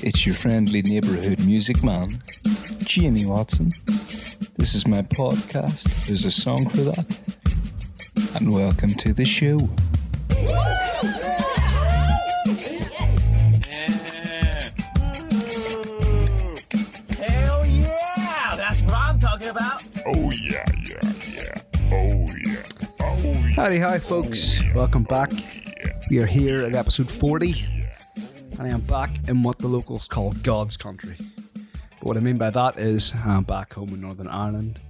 It's your friendly neighborhood music man, Jamie Watson. This is my podcast. There's a song for that. And welcome to the show. Hell yeah! That's what I'm talking about. Oh yeah. Howdy, hi folks. Welcome back. We are here at episode 40, and I am back in what the locals call God's country. But what I mean by that is I'm back home in Northern Ireland,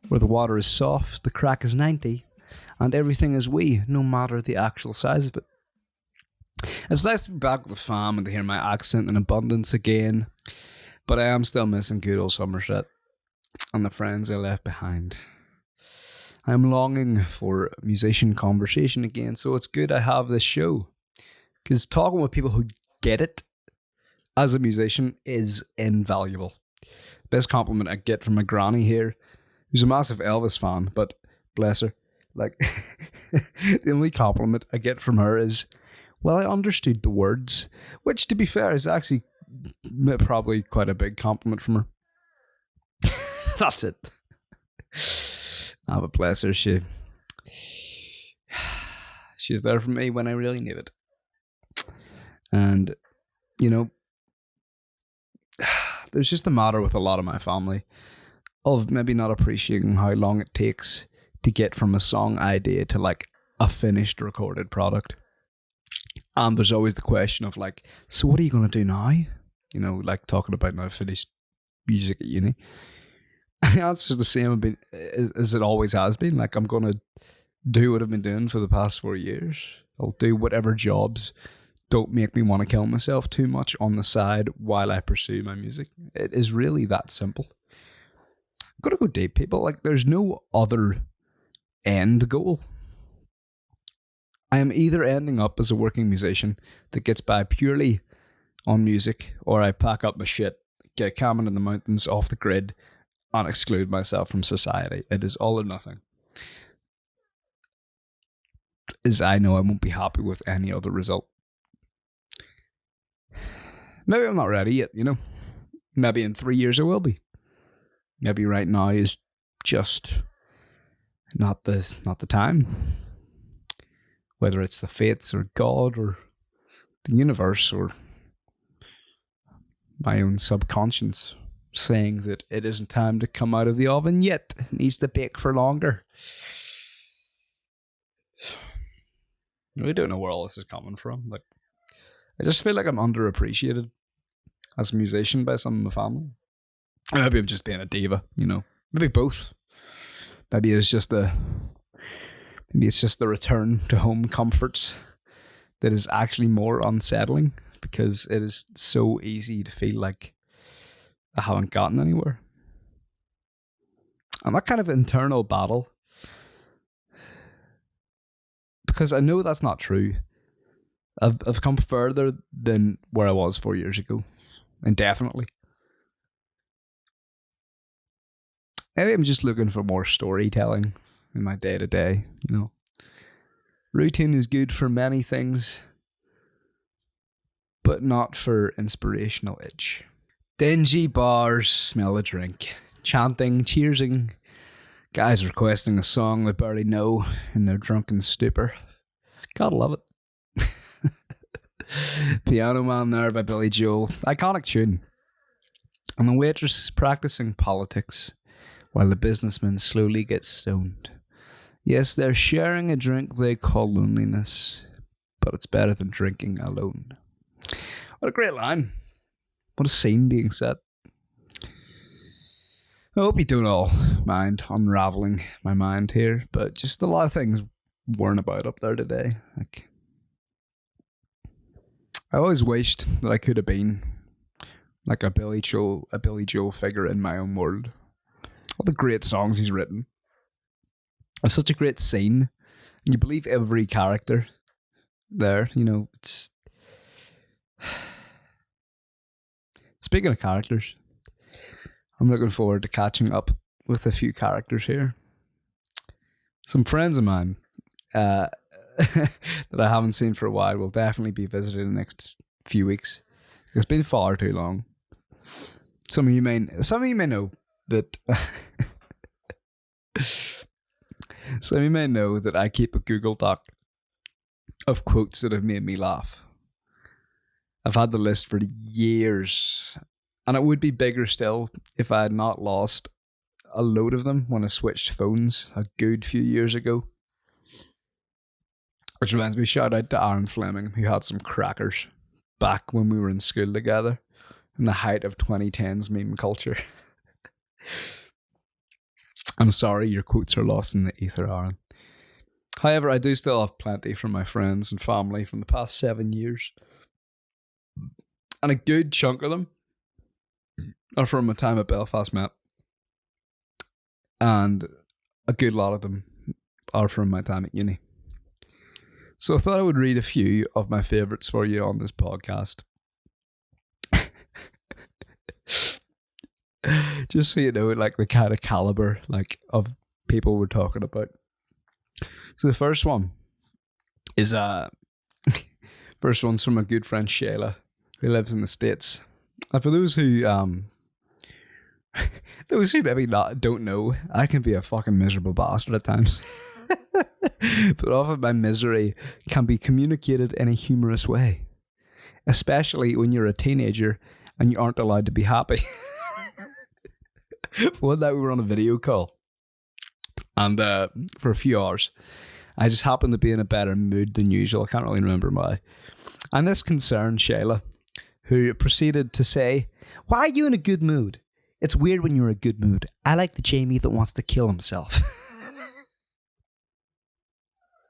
where the water is soft, the craic is 90, and everything is wee, no matter the actual size of it. It's nice to be back with the fam and to hear my accent in abundance again, but I am still missing good old Somerset and the friends I left behind. I am longing for musician conversation again, so it's good I have this show. Because talking with people who get it as a musician is invaluable. Best compliment I get from my granny here, who's a massive Elvis fan, but bless her, like, the only compliment I get from her is, well, I understood the words, which, to be fair, is actually probably quite a big compliment from her. That's it. But bless her, she's there for me when I really need it. And, you know, there's just a matter with a lot of my family of maybe not appreciating how long it takes to get from a song idea to like a finished recorded product. And there's always the question of like, so what are you going to do now? You know, like talking about now finished music at uni. The answer's the same as it always has been. Like, I'm going to do what I've been doing for the past 4 years. I'll do whatever jobs don't make me want to kill myself too much on the side while I pursue my music. It is really that simple. I've got to go deep, people. Like, there's no other end goal. I am either ending up as a working musician that gets by purely on music, or I pack up my shit, get a cabin in the mountains off the grid, and exclude myself from society. It is all or nothing. As I know, I won't be happy with any other result. Maybe I'm not ready yet, you know. Maybe in 3 years I will be. Maybe right now is just not the time. Whether it's the fates or God or the universe or my own subconscious saying that it isn't time to come out of the oven yet. It needs to bake for longer. We don't know where all this is coming from. Like, I just feel like I'm underappreciated as a musician by some of my family. Maybe I'm just being a diva, you know. Maybe both. Maybe it's just the return to home comforts that is actually more unsettling, because it is so easy to feel like I haven't gotten anywhere. And that kind of internal battle, because I know that's not true. I've come further than where I was 4 years ago. Indefinitely. Maybe I'm just looking for more storytelling in my day-to-day, you know. Routine is good for many things, but not for inspirational itch. Dingy bars smell a drink, chanting, cheersing, guys requesting a song they barely know in their drunken stupor. Gotta love it. Piano Man there by Billy Joel, iconic tune. And the waitress is practicing politics while the businessman slowly gets stoned. Yes, they're sharing a drink they call loneliness, but it's better than drinking alone. What a great line. What a scene being set. I hope you don't all mind unraveling my mind here, but just a lot of things weren't about up there today. Like, I always wished that I could have been like a Billy Joel figure in my own world. All the great songs he's written. It's such a great scene. And you believe every character there, you know. It's Speaking of characters, I'm looking forward to catching up with a few characters here. Some friends of mine that I haven't seen for a while will definitely be visiting in the next few weeks. It's been far too long. Some of you may know that. Some of you may know that I keep a Google Doc of quotes that have made me laugh. I've had the list for years, and it would be bigger still if I had not lost a load of them when I switched phones a good few years ago. Which reminds me, shout out to Aaron Fleming, who had some crackers back when we were in school together in the height of 2010s meme culture. I'm sorry your quotes are lost in the ether, Aaron. However, I do still have plenty from my friends and family from the past 7 years. And a good chunk of them are from my time at Belfast Met. And a good lot of them are from my time at uni. So I thought I would read a few of my favourites for you on this podcast. Just so you know, like, the kind of caliber, like, of people we're talking about. So the first one is first one's from a good friend Shayla, who lives in the States. And for those who maybe don't know, I can be a fucking miserable bastard at times. But often my misery can be communicated in a humorous way, especially when you're a teenager and you aren't allowed to be happy. One night we were on a video call, and for a few hours, I just happened to be in a better mood than usual. I can't really remember why. And this concerned Shayla, who proceeded to say, "Why are you in a good mood? It's weird when you're in a good mood. I like the Jamie that wants to kill himself."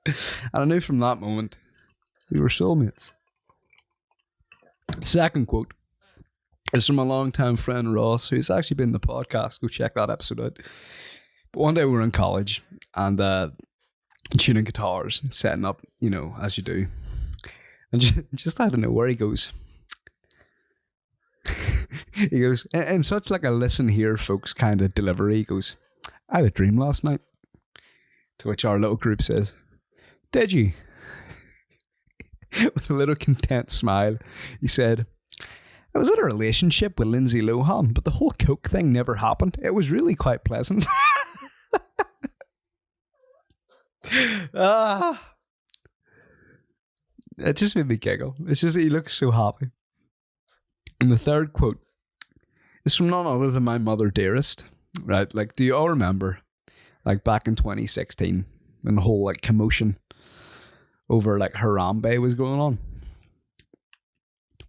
And I knew from that moment we were soulmates. Second quote is from a longtime friend Ross, who's actually been in the podcast. Go check that episode out. But one day we were in college and tuning guitars and setting up, you know, as you do. And just out of nowhere, he goes, in such like a listen here, folks kind of delivery, he goes, "I had a dream last night." To which our little group says, "Did you?" With a little content smile, he said, "I was in a relationship with Lindsay Lohan, but the whole coke thing never happened. It was really quite pleasant." It just made me giggle. It's just, he looks so happy. And the third quote is from none other than my mother dearest. Right? Like, do you all remember, like, back in 2016, when the whole, like, commotion over, like, Harambe was going on?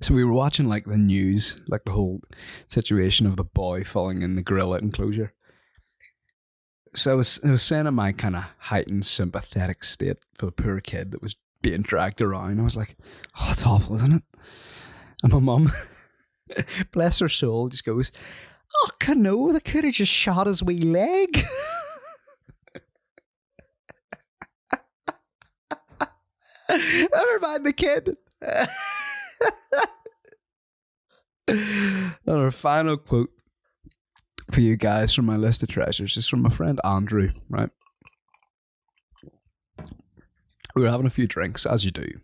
So we were watching, like, the news, like, the whole situation of the boy falling in the gorilla enclosure. So I was saying in my kind of heightened sympathetic state for the poor kid that was being dragged around. I was like, "Oh, it's awful, isn't it?" And my mum, bless her soul, just goes, "Oh, no, they could have just shot his wee leg." Never mind the kid. And our final quote for you guys from my list of treasures is from my friend Andrew, right? We were having a few drinks, as you do,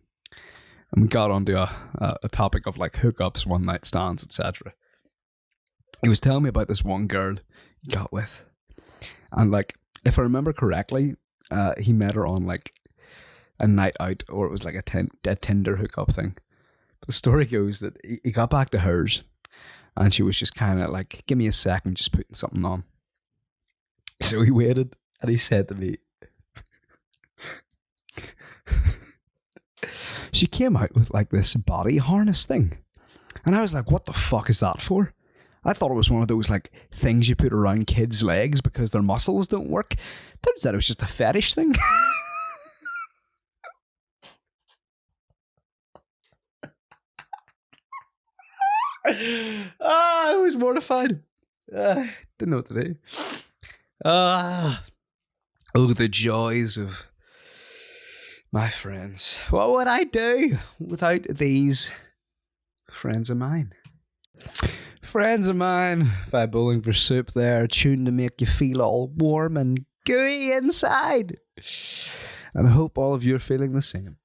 and we got onto a topic of, like, hookups, one night stands, etc. He was telling me about this one girl he got with, and, like, if I remember correctly, he met her on, like, a night out, or it was like a Tinder hookup thing. But the story goes that he got back to hers, and she was just kind of like, "Give me a second, just putting something on." So he waited, and he said to me, she came out with, like, this body harness thing. And I was like, "What the fuck is that for?" I thought it was one of those, like, things you put around kids' legs because their muscles don't work. Turns out it was just a fetish thing. I was mortified. Didn't know what to do. Oh, the joys of my friends. What would I do without these friends of mine? Friends of mine by Bowling for Soup there, tuned to make you feel all warm and gooey inside. And I hope all of you are feeling the same.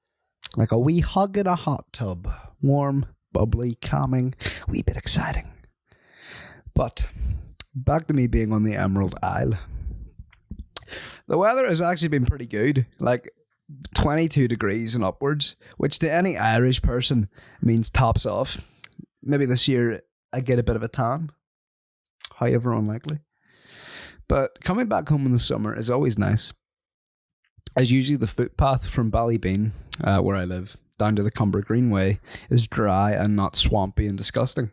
Like a wee hug in a hot tub. Warm, bubbly, calming, a wee bit exciting. But back to me being on the Emerald Isle. The weather has actually been pretty good, like 22 degrees and upwards, which to any Irish person means tops off. Maybe this year I get a bit of a tan, however unlikely. But coming back home in the summer is always nice, as usually the footpath from Ballybean, where I live, down to the Cumber Greenway is dry and not swampy and disgusting.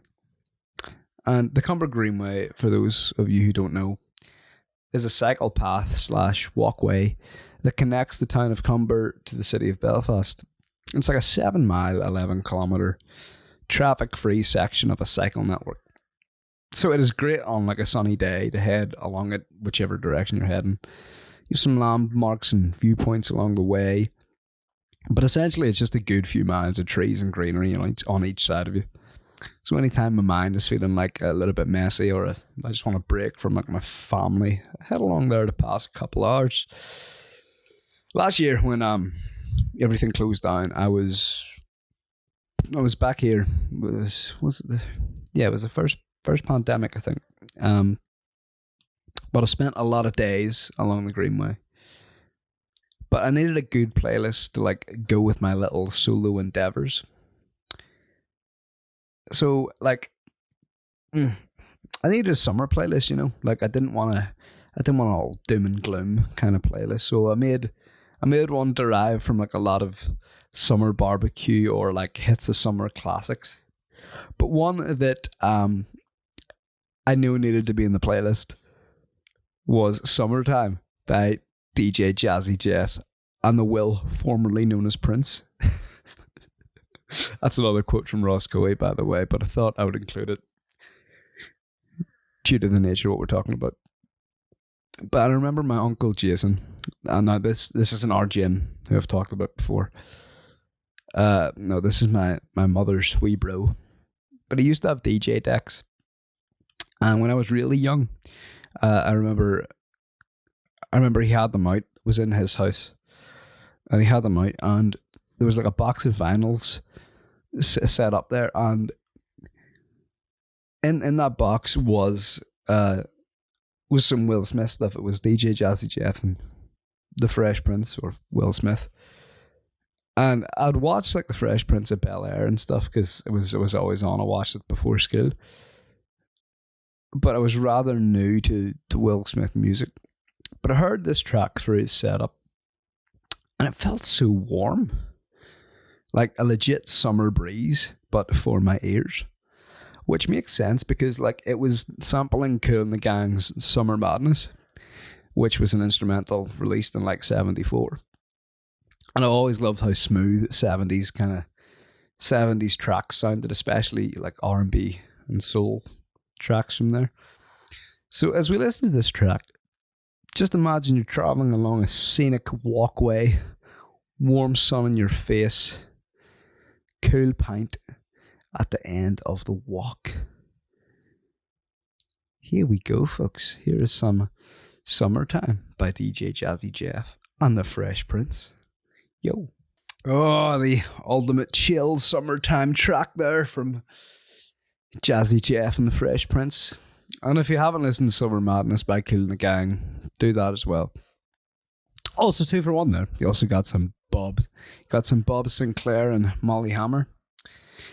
And the Cumber Greenway, for those of you who don't know, is a cycle path / walkway that connects the town of Cumber to the city of Belfast. It's like a 7 mile, 11 kilometre traffic-free section of a cycle network. So it is great on like a sunny day to head along it, whichever direction you're heading. You have some landmarks and viewpoints along the way, but essentially it's just a good few miles of trees and greenery on each side of you. So anytime my mind is feeling like a little bit messy, or I just want a break from like my family, I head along there to pass a couple hours. Last year when everything closed down, I was back here. It was the first pandemic, I think. But I spent a lot of days along the Greenway. But I needed a good playlist to like go with my little solo endeavors. So like, I needed a summer playlist, you know. Like I didn't want all doom and gloom kind of playlist. So I made one derived from like a lot of summer barbecue or like hits of summer classics. But one that I knew needed to be in the playlist was "Summertime" by DJ Jazzy Jeff and the Will, formerly known as Prince. That's another quote from Roscoe, by the way, but I thought I would include it due to the nature of what we're talking about. But I remember my uncle Jason, and now this isn't our Jim, who I've talked about before. No, this is my mother's wee bro. But he used to have DJ decks. And when I was really young, I remember he had them out, was in his house. And he had them out, and there was like a box of vinyls set up there, and in that box was some Will Smith stuff. It was DJ Jazzy Jeff and the Fresh Prince, or Will Smith. And I'd watch like the Fresh Prince of Bel-Air and stuff because it was always on. I watched it before school, but I was rather new to Will Smith music. But I heard this track through his setup, and it felt so warm, like a legit summer breeze, but for my ears. Which makes sense because like it was sampling Kool and the Gang's Summer Madness, which was an instrumental released in like 74. And I always loved how smooth 70s tracks sounded, especially like R&B and soul tracks from there. So as we listen to this track, just imagine you're traveling along a scenic walkway, warm sun in your face, cool pint at the end of the walk. Here we go, folks. Here is some Summertime by DJ Jazzy Jeff and the Fresh Prince. Yo. Oh, the ultimate chill summertime track there from Jazzy Jeff and the Fresh Prince. And if you haven't listened to Summer Madness by Kool and the Gang, do that as well. Also 2 for 1 there. You also got some Bob Sinclair and Molly Hammar.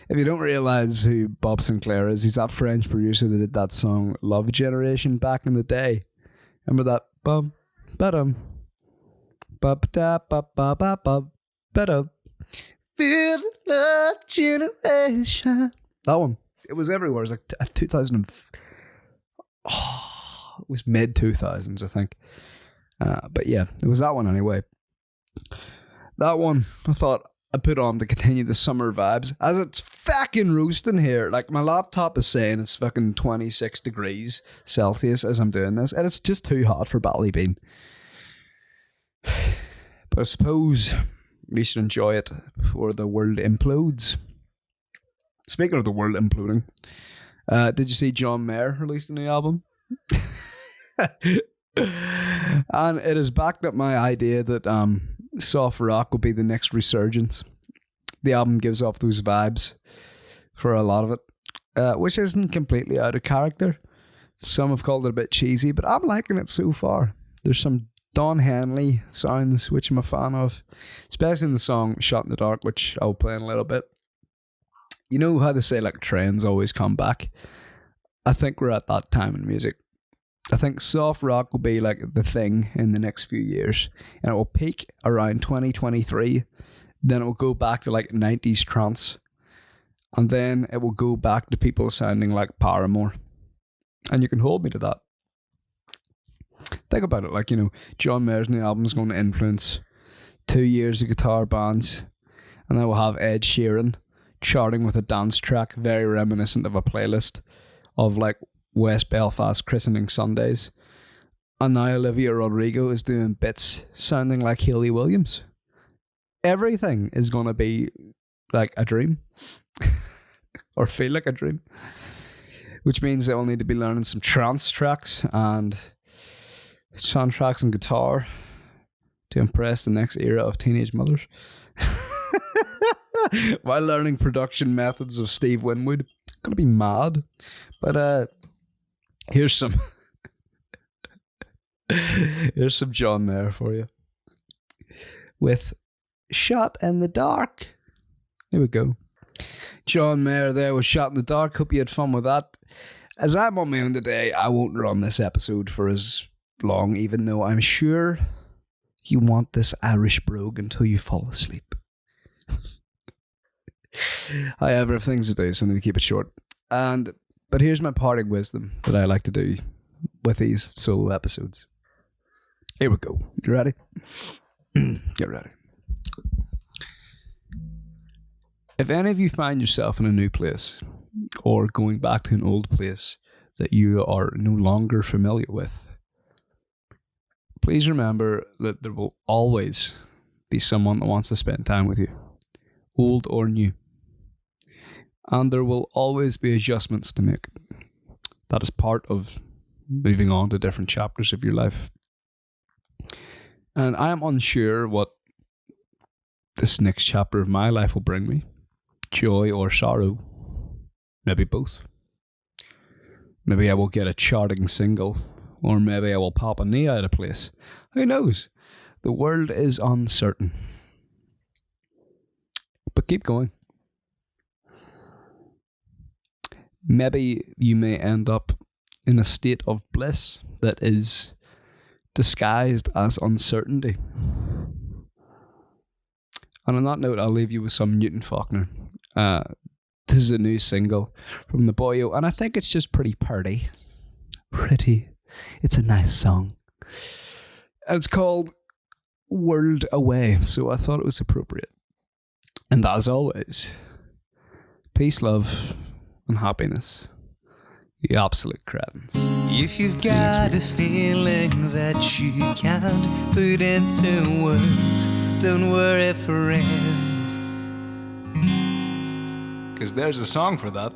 If you don't realise who Bob Sinclair is, he's that French producer that did that song Love Generation back in the day. Remember that? Bum, ba-dum, ba-ba-da, ba-ba-ba-ba, ba-dum. Feel Love Generation. That one. It was everywhere. It was like 2000. It was mid 2000s, I think. But yeah, it was that one anyway. That one I thought I put on to continue the summer vibes, as it's fucking roasting here. Like my laptop is saying it's fucking 26 degrees Celsius as I'm doing this, and it's just too hot for Ballybean. But I suppose we should enjoy it before the world implodes. Speaking of the world imploding, did you see John Mayer released a new album? And it has backed up my idea that soft rock will be the next resurgence. The album gives off those vibes for a lot of it, which isn't completely out of character. Some have called it a bit cheesy, but I'm liking it so far. There's some Don Henley sounds, which I'm a fan of, especially in the song Shot in the Dark, which I'll play in a little bit. You know how they say, like, trends always come back? I think we're at that time in music. I think soft rock will be like the thing in the next few years, and it will peak around 2023. Then it will go back to like 90s trance, and then it will go back to people sounding like Paramore. And you can hold me to that. Think about it, like, you know, John Mayer's new album is going to influence 2 years of guitar bands, and then we'll have Ed Sheeran charting with a dance track very reminiscent of a playlist of like West Belfast christening Sundays. And now Olivia Rodrigo is doing bits sounding like Hayley Williams. Everything is going to be like a dream. Or feel like a dream. Which means they will need to be learning some trance tracks and soundtracks and guitar to impress the next era of teenage mothers. While learning production methods of Steve Winwood. Gonna be mad. But here's some John Mayer for you with Shot in the Dark. Here we go. John Mayer there with Shot in the Dark. Hope you had fun with that. As I'm on my own today, I won't run this episode for as long, even though I'm sure you want this Irish brogue until you fall asleep. I have other things to do, so I need to keep it short. But here's my parting wisdom that I like to do with these solo episodes. Here we go. You ready? Get ready. If any of you find yourself in a new place or going back to an old place that you are no longer familiar with, please remember that there will always be someone that wants to spend time with you, old or new. And there will always be adjustments to make. That is part of moving on to different chapters of your life. And I am unsure what this next chapter of my life will bring me. Joy or sorrow. Maybe both. Maybe I will get a charting single. Or maybe I will pop a knee out of place. Who knows? The world is uncertain. But keep going. Maybe you may end up in a state of bliss that is disguised as uncertainty. And on that note, I'll leave you with some Newton Faulkner. This is a new single from the boyo, and I think it's just pretty pretty. Pretty. It's a nice song. And it's called World Away, so I thought it was appropriate. And as always, peace, love, and happiness. You absolute cretins. If you've got a feeling that you can't put into words, don't worry, friends. Because there's a song for that.